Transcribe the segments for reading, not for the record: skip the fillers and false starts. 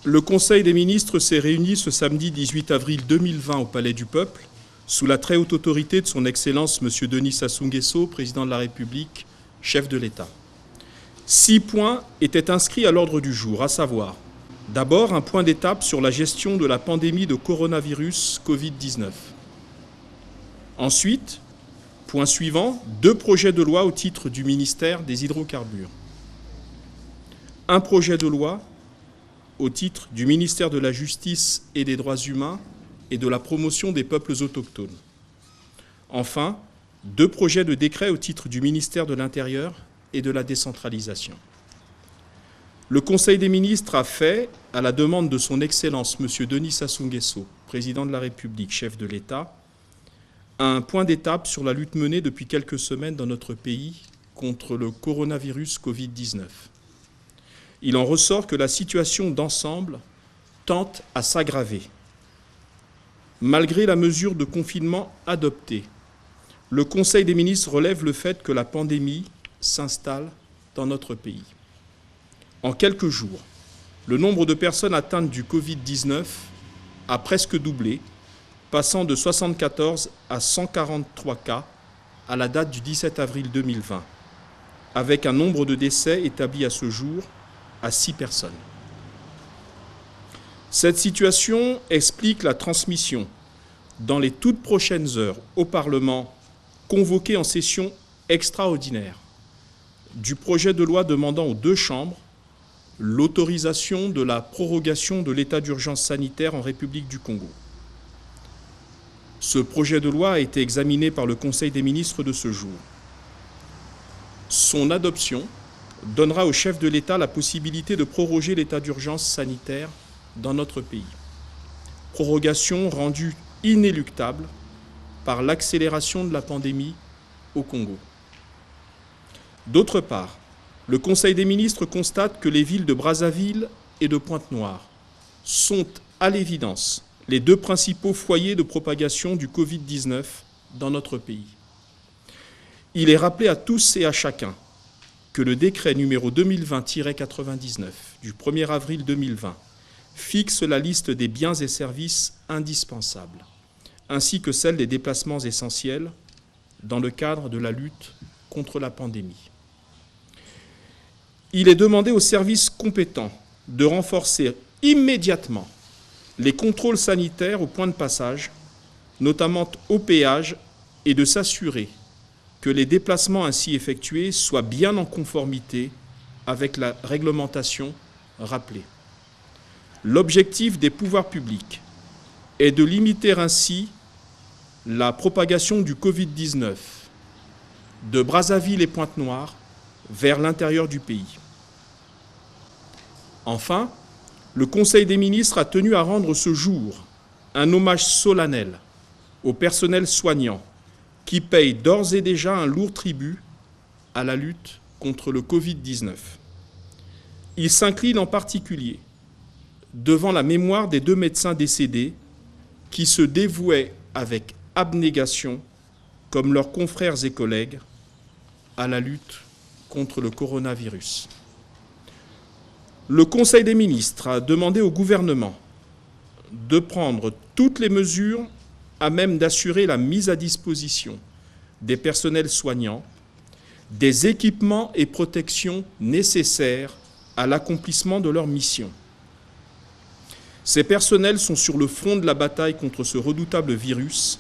Le Conseil des ministres s'est réuni ce samedi 18 avril 2020 au Palais du Peuple, sous la très haute autorité de son Excellence M. Denis Sassou Nguesso, Président de la République, chef de l'État. 6 points étaient inscrits à l'ordre du jour, à savoir, d'abord un point d'étape sur la gestion de la pandémie de coronavirus Covid-19. Ensuite, point suivant, 2 projets de loi au titre du ministère des Hydrocarbures. Un projet de loi au titre du ministère de la Justice et des Droits humains et de la promotion des peuples autochtones. Enfin, 2 projets de décret au titre du ministère de l'Intérieur et de la décentralisation. Le Conseil des ministres a fait, à la demande de son Excellence M. Denis Sassou Nguesso, Président de la République, chef de l'État, un point d'étape sur la lutte menée depuis quelques semaines dans notre pays contre le coronavirus Covid-19. Il en ressort que la situation d'ensemble tente à s'aggraver. Malgré la mesure de confinement adoptée, le Conseil des ministres relève le fait que la pandémie s'installe dans notre pays. En quelques jours, le nombre de personnes atteintes du Covid-19 a presque doublé, passant de 74 à 143 cas à la date du 17 avril 2020, avec un nombre de décès établi à ce jour à 6 personnes. Cette situation explique la transmission, dans les toutes prochaines heures, au Parlement, convoqué en session extraordinaire, du projet de loi demandant aux 2 chambres l'autorisation de la prorogation de l'état d'urgence sanitaire en République du Congo. Ce projet de loi a été examiné par le Conseil des ministres de ce jour. Son adoption donnera au chef de l'État la possibilité de proroger l'état d'urgence sanitaire dans notre pays. Prorogation rendue inéluctable par l'accélération de la pandémie au Congo. D'autre part, le Conseil des ministres constate que les villes de Brazzaville et de Pointe-Noire sont, à l'évidence, les 2 principaux foyers de propagation du Covid-19 dans notre pays. Il est rappelé à tous et à chacun que le décret numéro 2020-99 du 1er avril 2020 fixe la liste des biens et services indispensables, ainsi que celle des déplacements essentiels dans le cadre de la lutte contre la pandémie. Il est demandé aux services compétents de renforcer immédiatement les contrôles sanitaires aux points de passage, notamment au péage, et de s'assurer que les déplacements ainsi effectués soient bien en conformité avec la réglementation rappelée. L'objectif des pouvoirs publics est de limiter ainsi la propagation du Covid-19 de Brazzaville et Pointe-Noire vers l'intérieur du pays. Enfin, le Conseil des ministres a tenu à rendre ce jour un hommage solennel au personnel soignant qui paye d'ores et déjà un lourd tribut à la lutte contre le Covid-19. Il s'incline en particulier devant la mémoire des 2 médecins décédés qui se dévouaient avec abnégation, comme leurs confrères et collègues, à la lutte contre le coronavirus. Le Conseil des ministres a demandé au gouvernement de prendre toutes les mesures à même d'assurer la mise à disposition des personnels soignants, des équipements et protections nécessaires à l'accomplissement de leur mission. Ces personnels sont sur le front de la bataille contre ce redoutable virus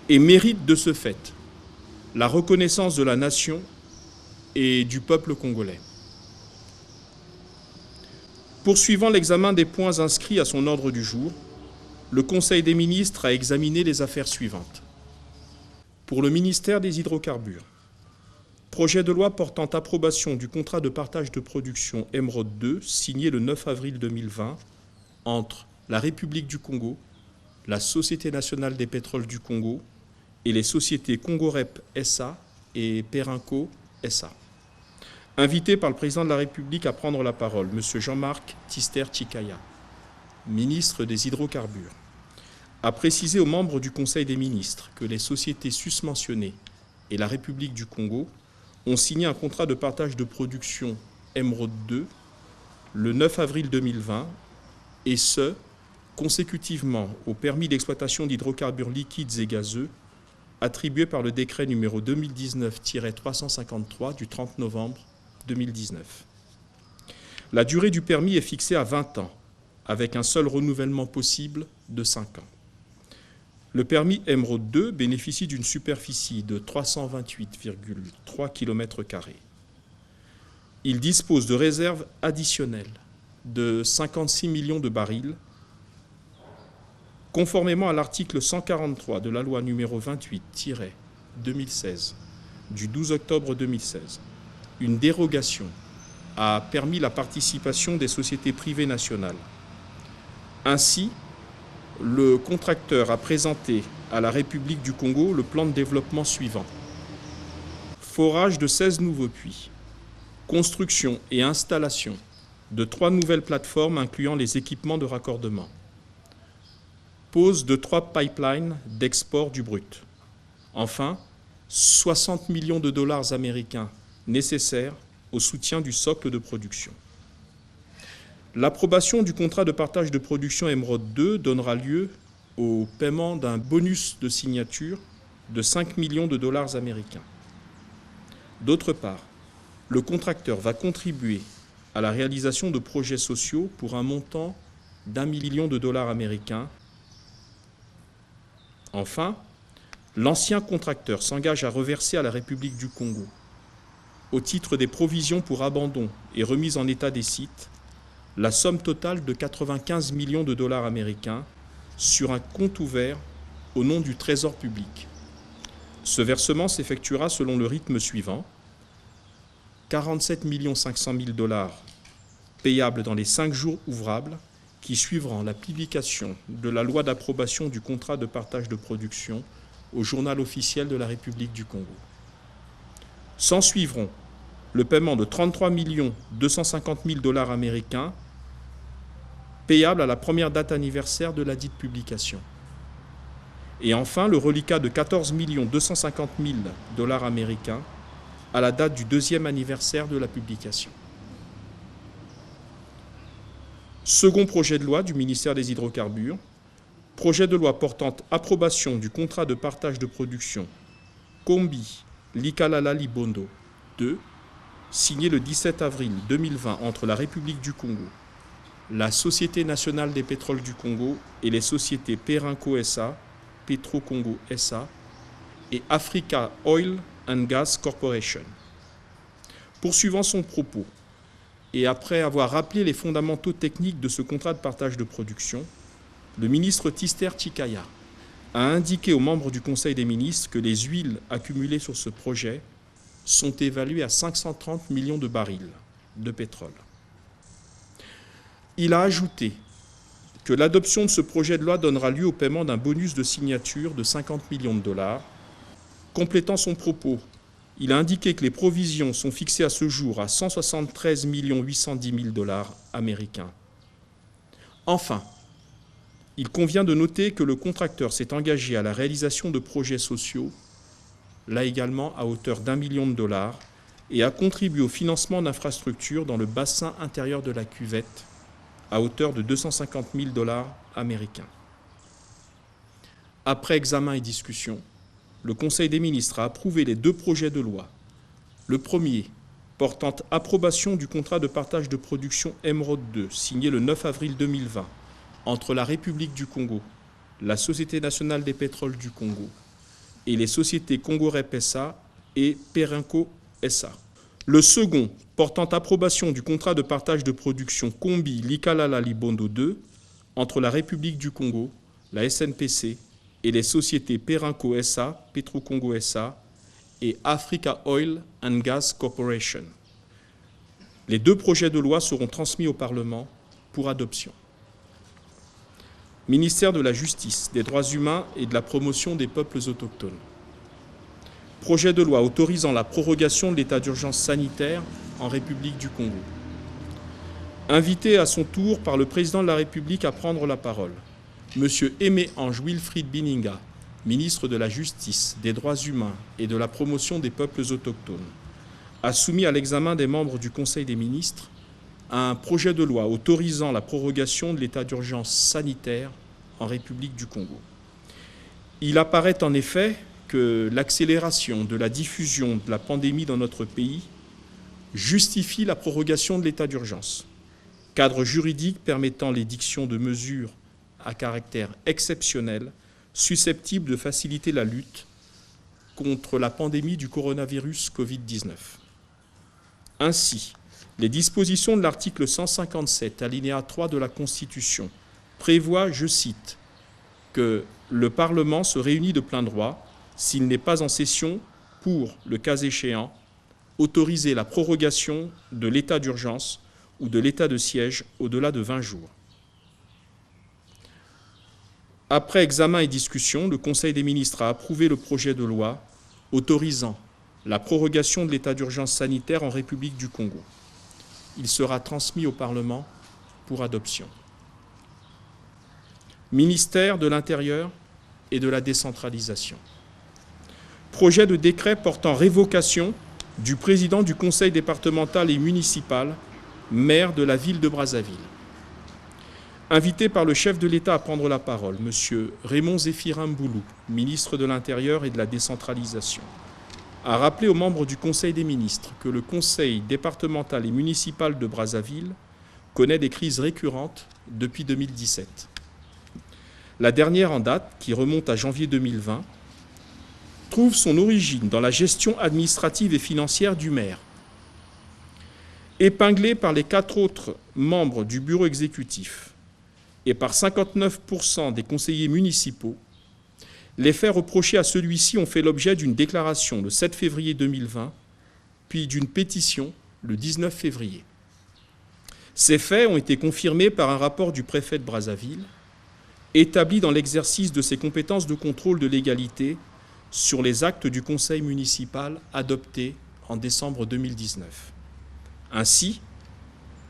et méritent de ce fait la reconnaissance de la nation et du peuple congolais. Poursuivant l'examen des points inscrits à son ordre du jour, le Conseil des ministres a examiné les affaires suivantes. Pour le ministère des Hydrocarbures, projet de loi portant approbation du contrat de partage de production Emeraude 2 signé le 9 avril 2020 entre la République du Congo, la Société nationale des pétroles du Congo et les sociétés Congorep SA et Perenco SA. Invité par le Président de la République à prendre la parole, M. Jean-Marc Tister-Tchikaya, ministre des Hydrocarbures, a précisé aux membres du Conseil des ministres que les sociétés susmentionnées et la République du Congo ont signé un contrat de partage de production Emeraude 2 le 9 avril 2020 et ce, consécutivement au permis d'exploitation d'hydrocarbures liquides et gazeux attribué par le décret numéro 2019-353 du 30 novembre 2019. La durée du permis est fixée à 20 ans, avec un seul renouvellement possible de 5 ans. Le permis Émeraude 2 bénéficie d'une superficie de 328,3 km². Il dispose de réserves additionnelles de 56 millions de barils, conformément à l'article 143 de la loi numéro 28-2016 du 12 octobre 2016. Une dérogation a permis la participation des sociétés privées nationales. Ainsi, le contracteur a présenté à la République du Congo le plan de développement suivant. Forage de 16 nouveaux puits, construction et installation de 3 nouvelles plateformes incluant les équipements de raccordement, pose de 3 pipelines d'export du brut. Enfin, 60 millions de dollars américains nécessaires au soutien du socle de production. L'approbation du contrat de partage de production Émeraude 2 donnera lieu au paiement d'un bonus de signature de 5 millions de dollars américains. D'autre part, le contracteur va contribuer à la réalisation de projets sociaux pour un montant d'1 million de dollars américains. Enfin, l'ancien contracteur s'engage à reverser à la République du Congo, au titre des provisions pour abandon et remise en état des sites, la somme totale de 95 millions de dollars américains sur un compte ouvert au nom du Trésor public. Ce versement s'effectuera selon le rythme suivant: 47 500 000 dollars payables dans les 5 jours ouvrables qui suivront la publication de la loi d'approbation du contrat de partage de production au journal officiel de la République du Congo. S'en suivront le paiement de 33 250 000 dollars américains payables à la première date anniversaire de la dite publication. Et enfin, le reliquat de 14 250 000 dollars américains à la date du 2e anniversaire de la publication. Second projet de loi du ministère des Hydrocarbures, projet de loi portant approbation du contrat de partage de production Kombi Likalala Libondo 2, signé le 17 avril 2020 entre la République du Congo, la Société nationale des pétroles du Congo et les sociétés Perenco SA, Petro Congo SA et Africa Oil and Gas Corporation. Poursuivant son propos, et après avoir rappelé les fondamentaux techniques de ce contrat de partage de production, le ministre Tister Tshikaya a indiqué aux membres du Conseil des ministres que les huiles accumulées sur ce projet sont évaluées à 530 millions de barils de pétrole. Il a ajouté que l'adoption de ce projet de loi donnera lieu au paiement d'un bonus de signature de 50 millions de dollars. Complétant son propos, il a indiqué que les provisions sont fixées à ce jour à 173 810 000 dollars américains. Enfin, il convient de noter que le contracteur s'est engagé à la réalisation de projets sociaux, là également à hauteur d'1 million de dollars, et a contribué au financement d'infrastructures dans le bassin intérieur de la cuvette, à hauteur de 250 000 dollars américains. Après examen et discussion, le Conseil des ministres a approuvé les 2 projets de loi. Le premier, portant approbation du contrat de partage de production Émeraude 2, signé le 9 avril 2020, entre la République du Congo, la Société nationale des pétroles du Congo et les sociétés Congo-Rep SA et Perenco SA. Le second, portant approbation du contrat de partage de production Kombi Likalala Libondo 2 entre la République du Congo, la SNPC et les sociétés Perenco SA, Petro Congo SA et Africa Oil and Gas Corporation. Les 2 projets de loi seront transmis au Parlement pour adoption. Ministère de la Justice, des Droits humains et de la promotion des peuples autochtones. Projet de loi autorisant la prorogation de l'état d'urgence sanitaire en République du Congo. Invité à son tour par le président de la République à prendre la parole, M. Aimé-Ange Wilfried Bininga, ministre de la Justice, des Droits humains et de la promotion des peuples autochtones, a soumis à l'examen des membres du Conseil des ministres un projet de loi autorisant la prorogation de l'état d'urgence sanitaire en République du Congo. Il apparaît en effet que l'accélération de la diffusion de la pandémie dans notre pays justifie la prorogation de l'état d'urgence, cadre juridique permettant l'édiction de mesures à caractère exceptionnel susceptibles de faciliter la lutte contre la pandémie du coronavirus Covid-19. Ainsi, les dispositions de l'article 157, alinéa 3 de la Constitution, prévoient, je cite, que le Parlement se réunit de plein droit s'il n'est pas en session pour, le cas échéant, autoriser la prorogation de l'état d'urgence ou de l'état de siège au-delà de 20 jours. Après examen et discussion, le Conseil des ministres a approuvé le projet de loi autorisant la prorogation de l'état d'urgence sanitaire en République du Congo. Il sera transmis au Parlement pour adoption. Ministère de l'Intérieur et de la décentralisation. Projet de décret portant révocation du président du conseil départemental et municipal, maire de la ville de Brazzaville. Invité par le chef de l'État à prendre la parole, M. Raymond Zéphirin Mboulou, ministre de l'Intérieur et de la décentralisation, a rappelé aux membres du Conseil des ministres que le conseil départemental et municipal de Brazzaville connaît des crises récurrentes depuis 2017. La dernière en date, qui remonte à janvier 2020, trouve son origine dans la gestion administrative et financière du maire. Épinglé par les 4 autres membres du bureau exécutif et par 59% des conseillers municipaux, les faits reprochés à celui-ci ont fait l'objet d'une déclaration le 7 février 2020, puis d'une pétition le 19 février. Ces faits ont été confirmés par un rapport du préfet de Brazzaville, établi dans l'exercice de ses compétences de contrôle de légalité sur les actes du conseil municipal adoptés en décembre 2019. Ainsi,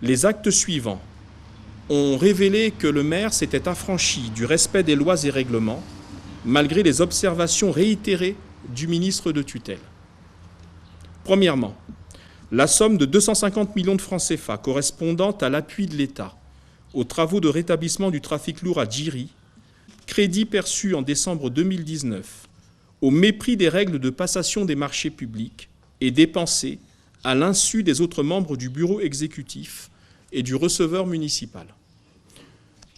les actes suivants ont révélé que le maire s'était affranchi du respect des lois et règlements, malgré les observations réitérées du ministre de tutelle. Premièrement, la somme de 250 millions de francs CFA correspondant à l'appui de l'État aux travaux de rétablissement du trafic lourd à Djiri, crédit perçu en décembre 2019, au mépris des règles de passation des marchés publics et dépensé à l'insu des autres membres du bureau exécutif et du receveur municipal.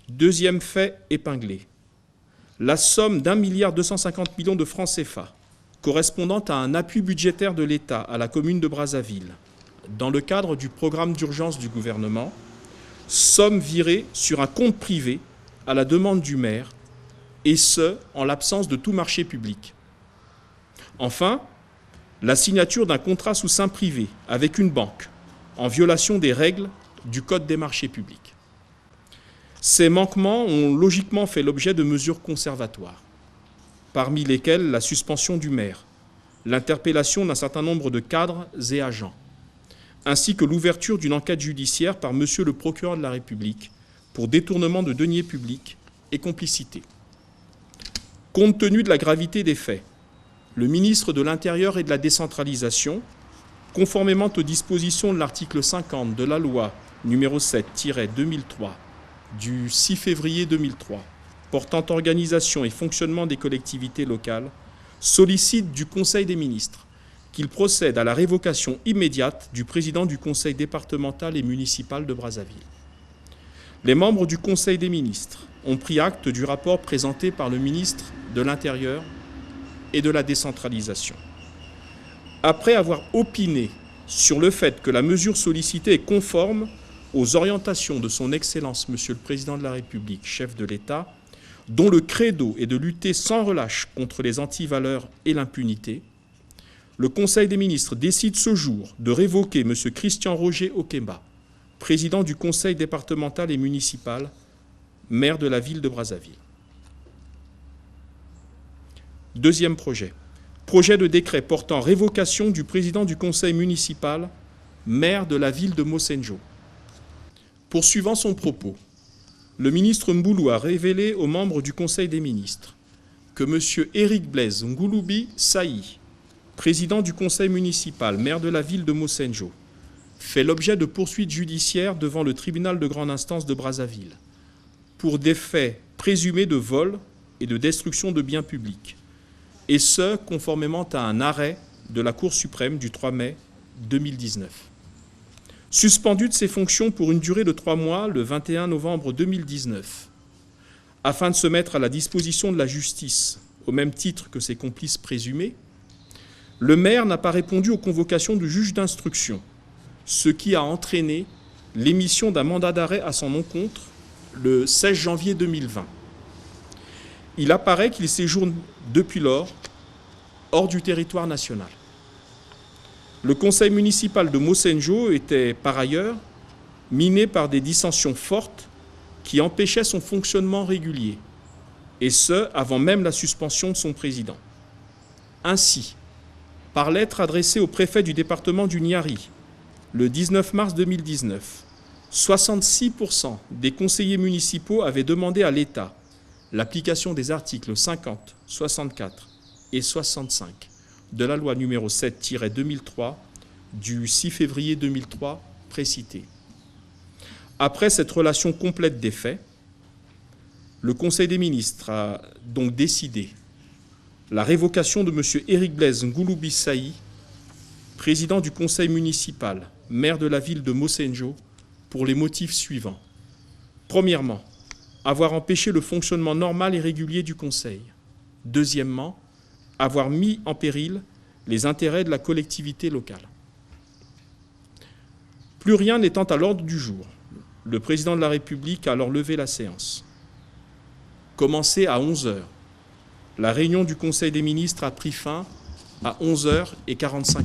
Deuxième fait épinglé, la somme d'1,250 milliard de francs CFA, correspondant à un appui budgétaire de l'État à la commune de Brazzaville, dans le cadre du programme d'urgence du gouvernement, somme virée sur un compte privé à la demande du maire, et ce, en l'absence de tout marché public. Enfin, la signature d'un contrat sous seing privé avec une banque, en violation des règles du Code des marchés publics. Ces manquements ont logiquement fait l'objet de mesures conservatoires, parmi lesquelles la suspension du maire, l'interpellation d'un certain nombre de cadres et agents, ainsi que l'ouverture d'une enquête judiciaire par Monsieur le procureur de la République pour détournement de deniers publics et complicité. Compte tenu de la gravité des faits, le ministre de l'Intérieur et de la décentralisation, conformément aux dispositions de l'article 50 de la loi numéro 7-2003 du 6 février 2003, portant organisation et fonctionnement des collectivités locales, sollicite du Conseil des ministres qu'il procède à la révocation immédiate du président du Conseil départemental et municipal de Brazzaville. Les membres du Conseil des ministres ont pris acte du rapport présenté par le ministre de l'Intérieur et de la décentralisation. Après avoir opiné sur le fait que la mesure sollicitée est conforme aux orientations de son Excellence, Monsieur le Président de la République, chef de l'État, dont le credo est de lutter sans relâche contre les antivaleurs et l'impunité, le Conseil des ministres décide ce jour de révoquer M. Christian Roger Okemba, président du Conseil départemental et municipal, maire de la ville de Brazzaville. Deuxième projet. Projet de décret portant révocation du président du Conseil municipal, maire de la ville de Mosenjo. Poursuivant son propos, le ministre Mboulou a révélé aux membres du Conseil des ministres que M. Éric Blaise Ngouloubi Saï, président du conseil municipal, maire de la ville de Mosenjo, fait l'objet de poursuites judiciaires devant le tribunal de grande instance de Brazzaville pour des faits présumés de vol et de destruction de biens publics, et ce, conformément à un arrêt de la Cour suprême du 3 mai 2019. Suspendu de ses fonctions pour une durée de 3 mois le 21 novembre 2019, afin de se mettre à la disposition de la justice, au même titre que ses complices présumés, le maire n'a pas répondu aux convocations du juge d'instruction, ce qui a entraîné l'émission d'un mandat d'arrêt à son encontre le 16 janvier 2020. Il apparaît qu'il séjourne depuis lors hors du territoire national. Le conseil municipal de Mossenjo était par ailleurs miné par des dissensions fortes qui empêchaient son fonctionnement régulier, et ce, avant même la suspension de son président. Ainsi, par lettre adressée au préfet du département du Niari, le 19 mars 2019, 66% des conseillers municipaux avaient demandé à l'État l'application des articles 50, 64 et 65 de la loi numéro 7-2003 du 6 février 2003 précitée. Après cette relation complète des faits, le Conseil des ministres a donc décidé la révocation de M. Éric Blaise Ngouloubissaï, président du conseil municipal, maire de la ville de Mossenjo, pour les motifs suivants. Premièrement, avoir empêché le fonctionnement normal et régulier du conseil. Deuxièmement, avoir mis en péril les intérêts de la collectivité locale. Plus rien n'étant à l'ordre du jour, le président de la République a alors levé la séance. Commencée à 11h, la réunion du Conseil des ministres a pris fin à 11h45.